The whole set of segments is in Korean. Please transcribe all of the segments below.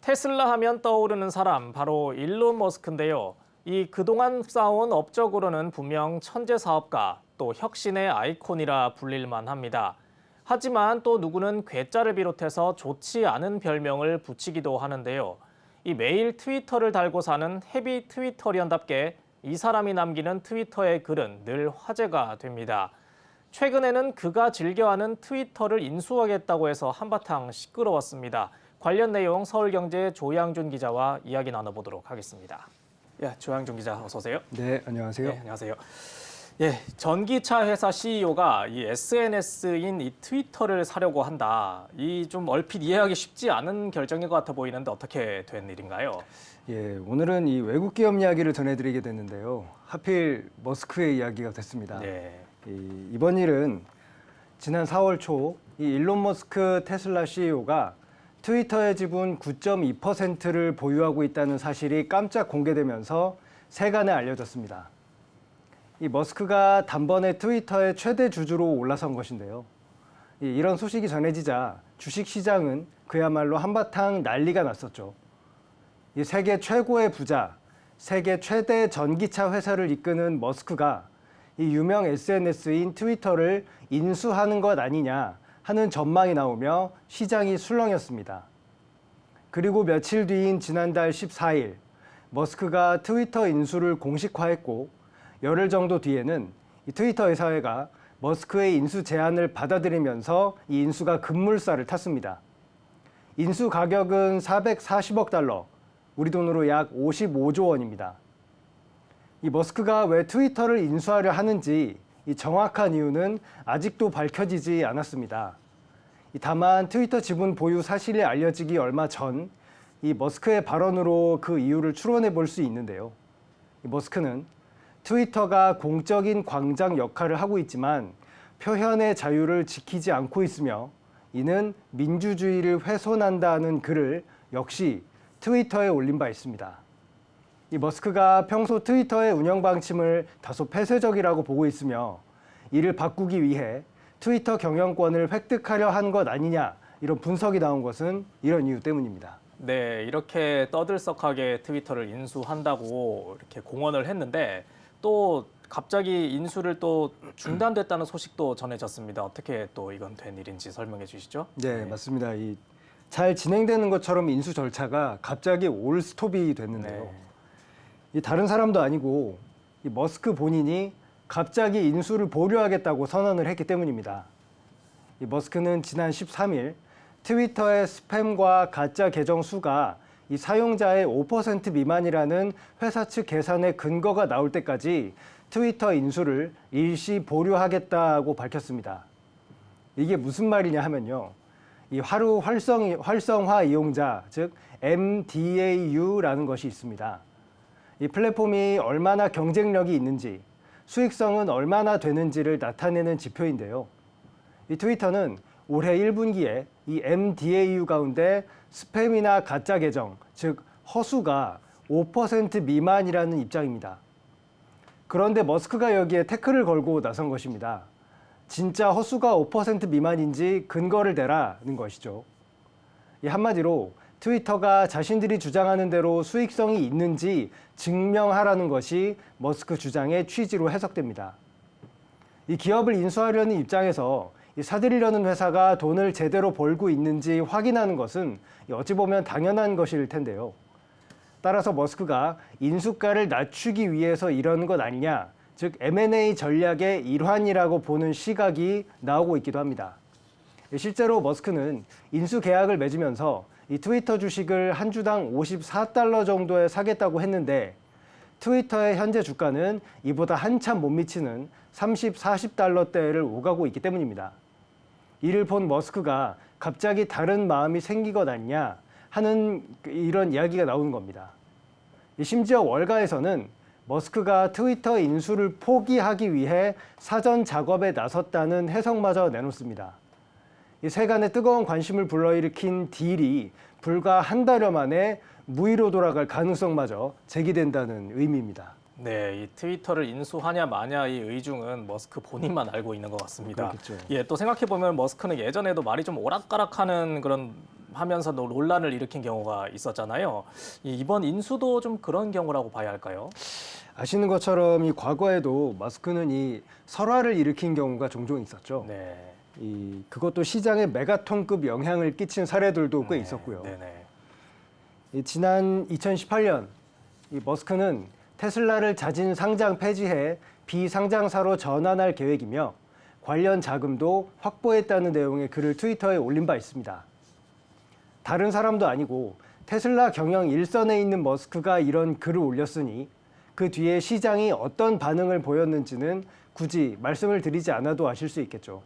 테슬라 하면 떠오르는 사람 바로 일론 머스크인데요. 이 그동안 쌓아온 업적으로는 분명 천재 사업가 또 혁신의 아이콘이라 불릴만 합니다. 하지만 또 누구는 괴짜를 비롯해서 좋지 않은 별명을 붙이기도 하는데요. 이 매일 트위터를 달고 사는 헤비 트위터리언답게 이 사람이 남기는 트위터의 글은 늘 화제가 됩니다. 최근에는 그가 즐겨하는 트위터를 인수하겠다고 해서 한바탕 시끄러웠습니다. 관련 내용 서울경제 조양준 기자와 이야기 나눠보도록 하겠습니다. 조양준 기자 어서 오세요. 네, 안녕하세요. 네, 안녕하세요. 전기차 회사 CEO가 이 SNS인 이 트위터를 사려고 한다. 이 좀 얼핏 이해하기 쉽지 않은 결정인 것 같아 보이는데 어떻게 된 일인가요? 오늘은 이 외국 기업 이야기를 전해드리게 됐는데요. 하필 머스크의 이야기가 됐습니다. 네. 이번 일은 지난 4월 초 이 일론 머스크 테슬라 CEO가 트위터의 지분 9.2%를 보유하고 있다는 사실이 깜짝 공개되면서 세간에 알려졌습니다. 이 머스크가 단번에 트위터의 최대 주주로 올라선 것인데요. 이런 소식이 전해지자 주식시장은 그야말로 한바탕 난리가 났었죠. 이 세계 최고의 부자, 세계 최대 전기차 회사를 이끄는 머스크가 이 유명 SNS인 트위터를 인수하는 것 아니냐 하는 전망이 나오며 시장이 술렁였습니다. 그리고 며칠 뒤인 지난달 14일, 머스크가 트위터 인수를 공식화했고 열흘 정도 뒤에는 이 트위터 회사가 머스크의 인수 제안을 받아들이면서 이 인수가 급물살을 탔습니다. 인수 가격은 440억 달러, 우리 돈으로 약 55조 원입니다. 이 머스크가 왜 트위터를 인수하려 하는지 이 정확한 이유는 아직도 밝혀지지 않았습니다. 다만 트위터 지분 보유 사실이 알려지기 얼마 전 이 머스크의 발언으로 그 이유를 추론해 볼 수 있는데요. 이 머스크는 트위터가 공적인 광장 역할을 하고 있지만 표현의 자유를 지키지 않고 있으며 이는 민주주의를 훼손한다는 글을 역시 트위터에 올린 바 있습니다. 이 머스크가 평소 트위터의 운영 방침을 다소 폐쇄적이라고 보고 있으며 이를 바꾸기 위해 트위터 경영권을 획득하려 한 것 아니냐 이런 분석이 나온 것은 이런 이유 때문입니다. 네, 이렇게 떠들썩하게 트위터를 인수한다고 이렇게 공언을 했는데 또 갑자기 인수를 또 중단됐다는 소식도 전해졌습니다. 어떻게 또 이건 된 일인지 설명해 주시죠? 네, 맞습니다. 잘 진행되는 것처럼 인수 절차가 갑자기 올 스톱이 됐는데요. 이 다른 사람도 아니고 이 머스크 본인이 갑자기 인수를 보류하겠다고 선언을 했기 때문입니다. 이 머스크는 지난 13일 트위터의 스팸과 가짜 계정 수가 이 사용자의 5% 미만이라는 회사 측 계산의 근거가 나올 때까지 트위터 인수를 일시 보류하겠다고 밝혔습니다. 이게 무슨 말이냐 하면요. 이 하루 활성화 이용자, 즉 MDAU라는 것이 있습니다. 이 플랫폼이 얼마나 경쟁력이 있는지, 수익성은 얼마나 되는지를 나타내는 지표인데요. 이 트위터는 올해 1분기에 이 MDAU 가운데 스팸이나 가짜 계정, 즉 허수가 5% 미만이라는 입장입니다. 그런데 머스크가 여기에 태클을 걸고 나선 것입니다. 진짜 허수가 5% 미만인지 근거를 대라는 것이죠. 한마디로 트위터가 자신들이 주장하는 대로 수익성이 있는지 증명하라는 것이 머스크 주장의 취지로 해석됩니다. 이 기업을 인수하려는 입장에서 사들이려는 회사가 돈을 제대로 벌고 있는지 확인하는 것은 어찌 보면 당연한 것일 텐데요. 따라서 머스크가 인수가를 낮추기 위해서 이러는 것 아니냐, 즉 M&A 전략의 일환이라고 보는 시각이 나오고 있기도 합니다. 실제로 머스크는 인수 계약을 맺으면서 이 트위터 주식을 한 주당 54달러 정도에 사겠다고 했는데 트위터의 현재 주가는 이보다 한참 못 미치는 30, 40달러대를 오가고 있기 때문입니다. 이를 본 머스크가 갑자기 다른 마음이 생긴 것 아니냐 하는 이런 이야기가 나오는 겁니다. 심지어 월가에서는 머스크가 트위터 인수를 포기하기 위해 사전 작업에 나섰다는 해석마저 내놓습니다. 세간의 뜨거운 관심을 불러일으킨 딜이 불과 한 달여 만에 무의로 돌아갈 가능성마저 제기된다는 의미입니다. 네, 이 트위터를 인수하냐 마냐 이 의중은 머스크 본인만 알고 있는 것 같습니다. 그렇겠죠. 또 생각해 보면 머스크는 예전에도 말이 좀 오락가락하는 그런 하면서 논란을 일으킨 경우가 있었잖아요. 이번 인수도 좀 그런 경우라고 봐야 할까요? 아시는 것처럼 이 과거에도 머스크는 이 설화를 일으킨 경우가 종종 있었죠. 네. 그것도 시장에 메가톤급 영향을 끼친 사례들도 꽤 있었고요. 네네. 지난 2018년 이 머스크는 테슬라를 자진 상장 폐지해 비상장사로 전환할 계획이며 관련 자금도 확보했다는 내용의 글을 트위터에 올린 바 있습니다. 다른 사람도 아니고 테슬라 경영 일선에 있는 머스크가 이런 글을 올렸으니 그 뒤에 시장이 어떤 반응을 보였는지는 굳이 말씀을 드리지 않아도 아실 수 있겠죠.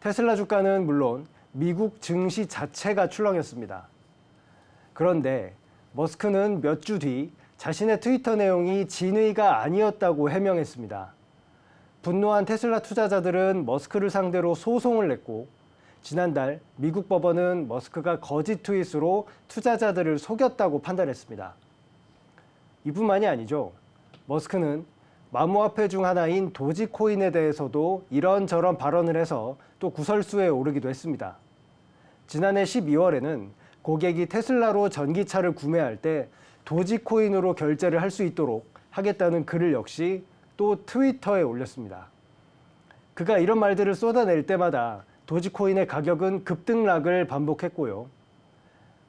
테슬라 주가는 물론 미국 증시 자체가 출렁였습니다. 그런데 머스크는 몇 주 뒤 자신의 트위터 내용이 진의가 아니었다고 해명했습니다. 분노한 테슬라 투자자들은 머스크를 상대로 소송을 냈고 지난달 미국 법원은 머스크가 거짓 트윗으로 투자자들을 속였다고 판단했습니다. 이뿐만이 아니죠. 머스크는 마모화폐 중 하나인 도지코인에 대해서도 이런저런 발언을 해서 또 구설수에 오르기도 했습니다. 지난해 12월에는 고객이 테슬라로 전기차를 구매할 때 도지코인으로 결제를 할 수 있도록 하겠다는 글을 역시 또 트위터에 올렸습니다. 그가 이런 말들을 쏟아낼 때마다 도지코인의 가격은 급등락을 반복했고요.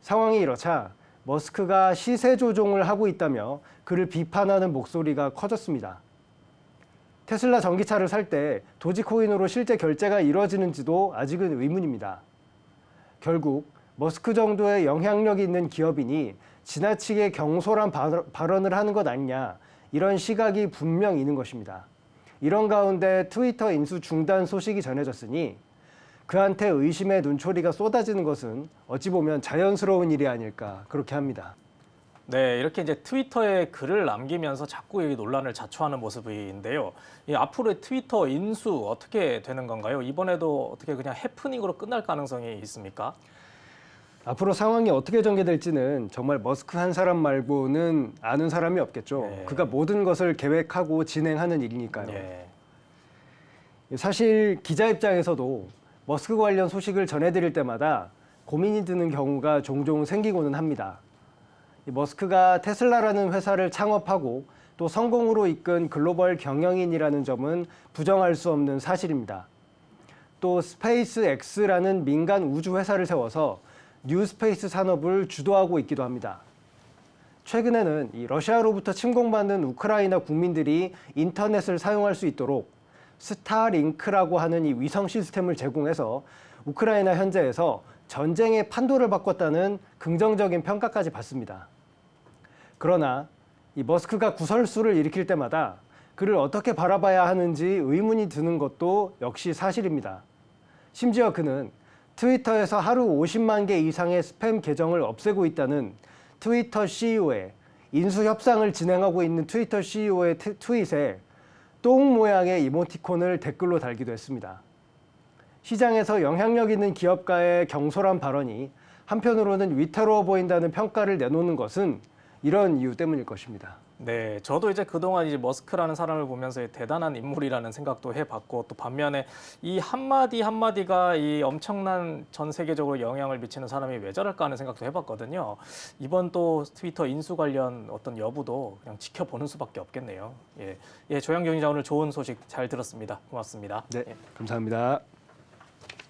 상황이 이렇자 머스크가 시세 조종을 하고 있다며 그를 비판하는 목소리가 커졌습니다. 테슬라 전기차를 살 때 도지코인으로 실제 결제가 이루어지는지도 아직은 의문입니다. 결국 머스크 정도의 영향력이 있는 기업인이 지나치게 경솔한 발언을 하는 것 아니냐, 이런 시각이 분명 있는 것입니다. 이런 가운데 트위터 인수 중단 소식이 전해졌으니 그한테 의심의 눈초리가 쏟아지는 것은 어찌 보면 자연스러운 일이 아닐까 그렇게 합니다. 네, 이렇게 이제 트위터에 글을 남기면서 자꾸 이 논란을 자초하는 모습인데요. 앞으로의 트위터 인수 어떻게 되는 건가요? 이번에도 어떻게 그냥 해프닝으로 끝날 가능성이 있습니까? 앞으로 상황이 어떻게 전개될지는 정말 머스크 한 사람 말고는 아는 사람이 없겠죠. 네. 그가 모든 것을 계획하고 진행하는 일이니까요. 네. 사실 기자 입장에서도 머스크 관련 소식을 전해드릴 때마다 고민이 드는 경우가 종종 생기고는 합니다. 머스크가 테슬라라는 회사를 창업하고 또 성공으로 이끈 글로벌 경영인이라는 점은 부정할 수 없는 사실입니다. 또 스페이스 X라는 민간 우주 회사를 세워서 뉴스페이스 산업을 주도하고 있기도 합니다. 최근에는 이 러시아로부터 침공받는 우크라이나 국민들이 인터넷을 사용할 수 있도록 스타링크라고 하는 이 위성 시스템을 제공해서 우크라이나 현지에서 전쟁의 판도를 바꿨다는 긍정적인 평가까지 받습니다. 그러나 이 머스크가 구설수를 일으킬 때마다 그를 어떻게 바라봐야 하는지 의문이 드는 것도 역시 사실입니다. 심지어 그는 트위터에서 하루 50만 개 이상의 스팸 계정을 없애고 있다는 트위터 CEO의 인수 협상을 진행하고 있는 트위터 CEO의 트윗에 똥 모양의 이모티콘을 댓글로 달기도 했습니다. 시장에서 영향력 있는 기업가의 경솔한 발언이 한편으로는 위태로워 보인다는 평가를 내놓는 것은 이런 이유 때문일 것입니다. 네, 저도 이제 그동안 이제 머스크라는 사람을 보면서 대단한 인물이라는 생각도 해봤고, 또 반면에 이 한마디 한마디가 이 엄청난 전 세계적으로 영향을 미치는 사람이 왜 저럴까 하는 생각도 해봤거든요. 이번 또 트위터 인수 관련 어떤 여부도 그냥 지켜보는 수밖에 없겠네요. 예, 조양경 기자 오늘 좋은 소식 잘 들었습니다. 고맙습니다. 네, 예. 감사합니다.